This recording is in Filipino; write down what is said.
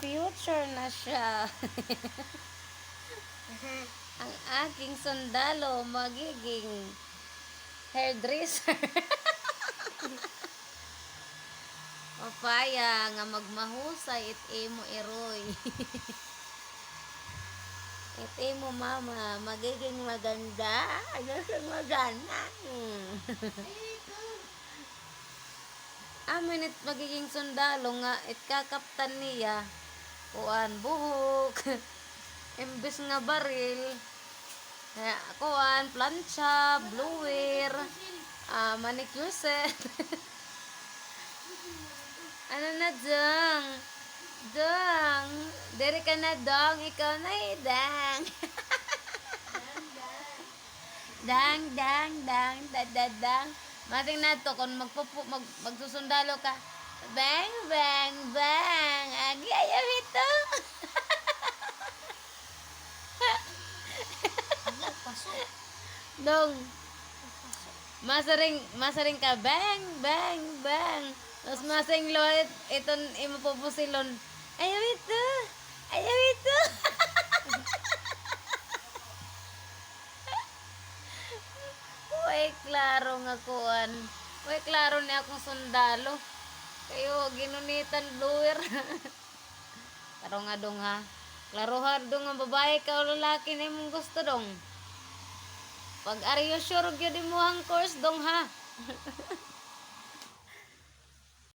future na siya. Ang aking sundalo magiging hairdresser. Papaya nga magmahusay it imo iroy. It imo mama magiging maganda. Magiging maganda. Amin it magiging sundalo nga it kakaptan niya. Kuan buhok. Imbes nga baril. Kuan plancha, blower, manicure set. Ano na dong? Dong. Dere ka na dong. Ikaw na dang. Dang, dang, dang, dadadang. Mating na to kung magsusundalo ka. Bang, bang, bang. Agi, ayaw ito. Dong. Masaring ka. Bang, bang, bang. Tapos masing loit, iton imapupusilon. Ayaw ito. Ayaw ito. Uy, klaro nga kuan. Uy, klaro ni akong sundalo. Kayo, ginunitan blower. Klaro nga dong ha. Klaro ha dong nga babae ka o lalaki na mong gusto dong. Pag are you sure gyud mo ang course dong ha.